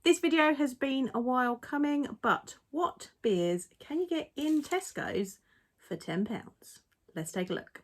This video has been a while coming, but what beers can you get in Tesco's for £10? Let's take a look.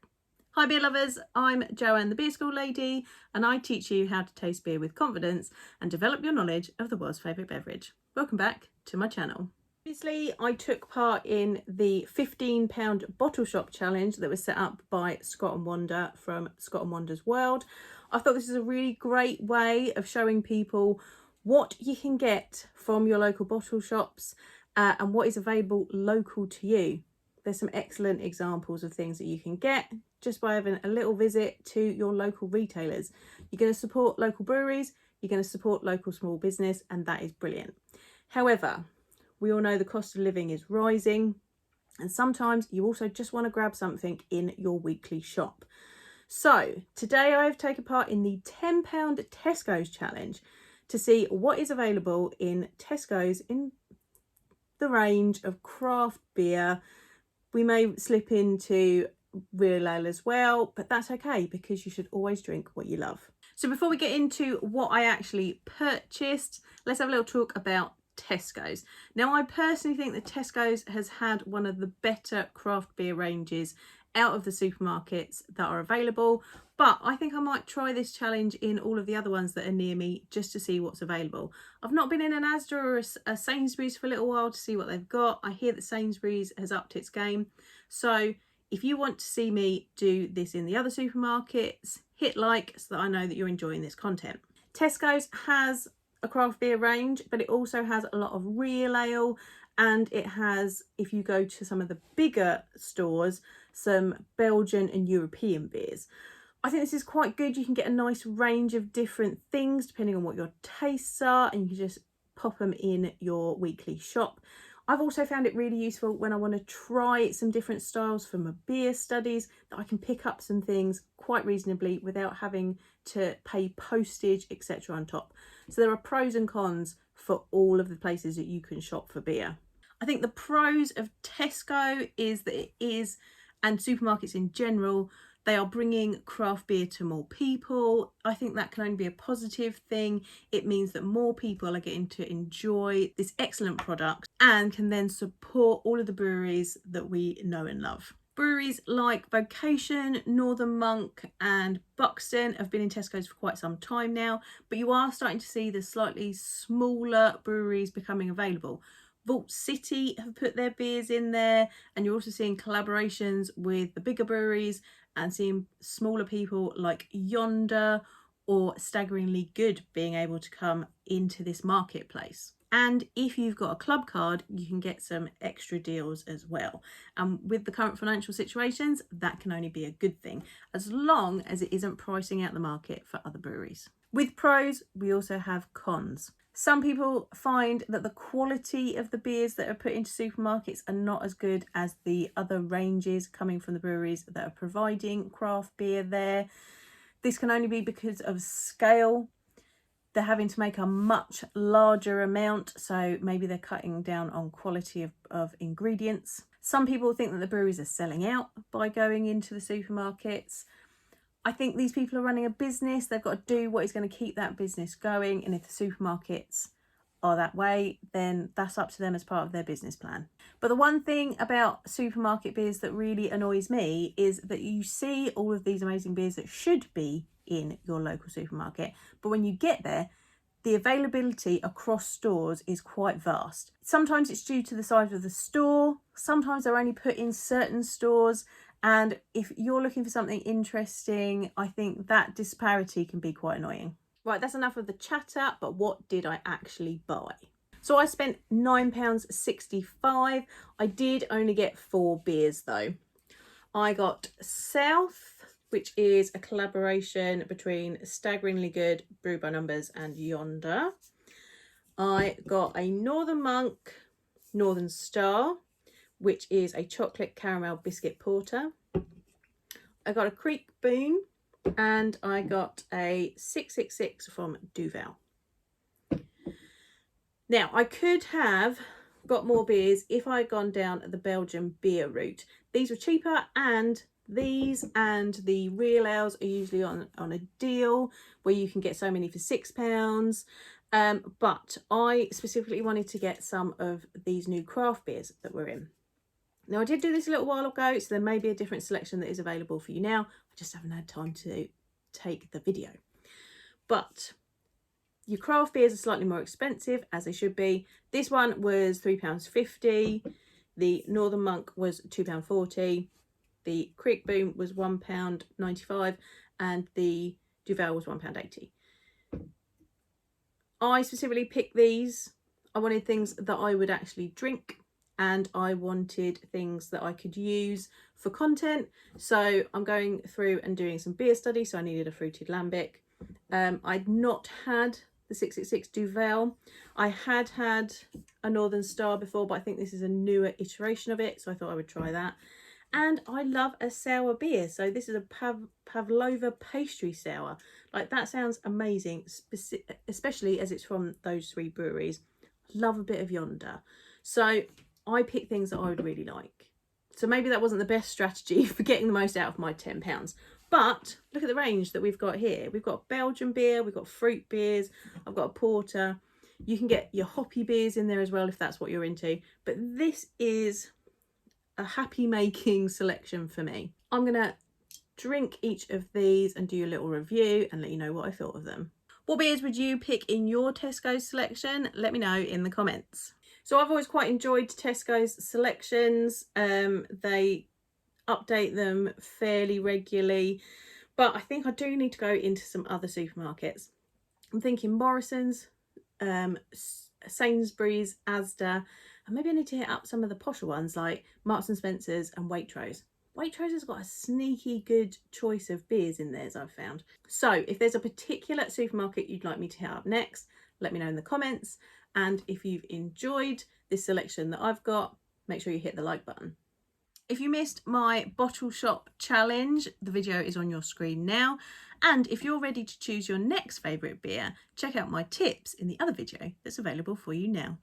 Hi beer lovers, I'm Joanne the Beer School Lady, and I teach you how to taste beer with confidence and develop your knowledge of the world's favourite beverage. Welcome back to my channel. Previously, I took part in the £15 bottle shop challenge that was set up by Scott and Wanda from Scott and Wanda's World. I thought this is a really great way of showing people what you can get from your local bottle shops and what is available local to you. There's some excellent examples of things that you can get just by having a little visit to your local retailers. You're going to support local breweries, you're going to support local small business, and that is brilliant. However, we all know the cost of living is rising, and sometimes you also just want to grab something in your weekly shop. So today I have taken part in the £10 Tesco's challenge to see what is available in Tesco's in the range of craft beer. We may slip into real ale as well, but that's okay because you should always drink what you love. So before we get into what I actually purchased, let's have a little talk about Tesco's. Now, I personally think that Tesco's has had one of the better craft beer ranges out of the supermarkets that are available, but I think I might try this challenge in all of the other ones that are near me just to see what's available. I've not been in an Asda or a Sainsbury's for a little while to see what they've got. I hear that Sainsbury's has upped its game, so if you want to see me do this in the other supermarkets, hit like so that I know that you're enjoying this content. Tesco's has a craft beer range, but it also has a lot of real ale, and it has, if you go to some of the bigger stores, some Belgian and European beers. I think this is quite good. You can get a nice range of different things depending on what your tastes are, and you can just pop them in your weekly shop. I've also found it really useful when I want to try some different styles from my beer studies, that I can pick up some things quite reasonably without having to pay postage, etc. on top. So there are pros and cons for all of the places that you can shop for beer. I think the pros of Tesco is that it is, and supermarkets in general, they are bringing craft beer to more people. I think that can only be a positive thing. It means that more people are getting to enjoy this excellent product and can then support all of the breweries that we know and love. Breweries like Vocation, Northern Monk and Buxton have been in Tesco's for quite some time now, but you are starting to see the slightly smaller breweries becoming available. Vault City have put their beers in there, and you're also seeing collaborations with the bigger breweries and seeing smaller people like Wanda or Staggeringly Good being able to come into this marketplace. And if you've got a club card, you can get some extra deals as well. And with the current financial situations, that can only be a good thing, as long as it isn't pricing out the market for other breweries. With pros, we also have cons. Some people find that the quality of the beers that are put into supermarkets are not as good as the other ranges coming from the breweries that are providing craft beer there. This can only be because of scale. They're having to make a much larger amount, so maybe they're cutting down on quality of ingredients. Some people think that the breweries are selling out by going into the supermarkets. I think these people are running a business. They've got to do what is going to keep that business going, and if the supermarkets are that way, then that's up to them as part of their business plan. But the one thing about supermarket beers that really annoys me is that you see all of these amazing beers that should be in your local supermarket, but when you get there, the availability across stores is quite vast. Sometimes it's due to the size of the store, sometimes they're only put in certain stores, and if you're looking for something interesting, I think that disparity can be quite annoying. Right, that's enough of the chatter, but what did I actually buy? So I spent £9.65. I did only get 4 beers though. I got South, which is a collaboration between Staggeringly Good, Brew by Numbers and Wanda. I got a Northern Monk Northern Star, which is a chocolate caramel biscuit porter. I got a Creek Boon, and I got a 666 from Duvel. Now, I could have got more beers if I had gone down the Belgian beer route. These were cheaper, and these and the real ales are usually on a deal where you can get so many for £6, But I specifically wanted to get some of these new craft beers that we're in. Now, I did do this a little while ago, so there may be a different selection that is available for you now. I just haven't had time to take the video. But your craft beers are slightly more expensive, as they should be. This one was £3.50. The Northern Monk was £2.40. The Creek Boom was £1.95. And the Duvel was £1.80. I specifically picked these. I wanted things that I would actually drink, and I wanted things that I could use for content. So I'm going through and doing some beer study, so I needed a fruited lambic. I'd not had the 666 Duvel. I had a Northern Star before, but I think this is a newer iteration of it, so I thought I would try that. And I love a sour beer, so this is a Pavlova pastry sour. Like, that sounds amazing, especially as it's from those 3 breweries. Love a bit of Wanda. So I picked things that I would really like. So maybe that wasn't the best strategy for getting the most out of my £10. But look at the range that we've got here. We've got Belgian beer, we've got fruit beers, I've got a porter. You can get your hoppy beers in there as well if that's what you're into. But this is a happy making selection for me. I'm gonna drink each of these and do a little review and let you know what I thought of them. What beers would you pick in your Tesco selection? Let me know in the comments. So I've always quite enjoyed Tesco's selections. They update them fairly regularly, but I think I do need to go into some other supermarkets. I'm thinking Morrison's, Sainsbury's, Asda, and maybe I need to hit up some of the posher ones like Marks and Spencer's and Waitrose. Waitrose has got a sneaky good choice of beers in theirs, I've found. So if there's a particular supermarket you'd like me to hit up next, let me know in the comments. And if you've enjoyed this selection that I've got, make sure you hit the like button. If you missed my bottle shop challenge, the video is on your screen now. And if you're ready to choose your next favourite beer, check out my tips in the other video that's available for you now.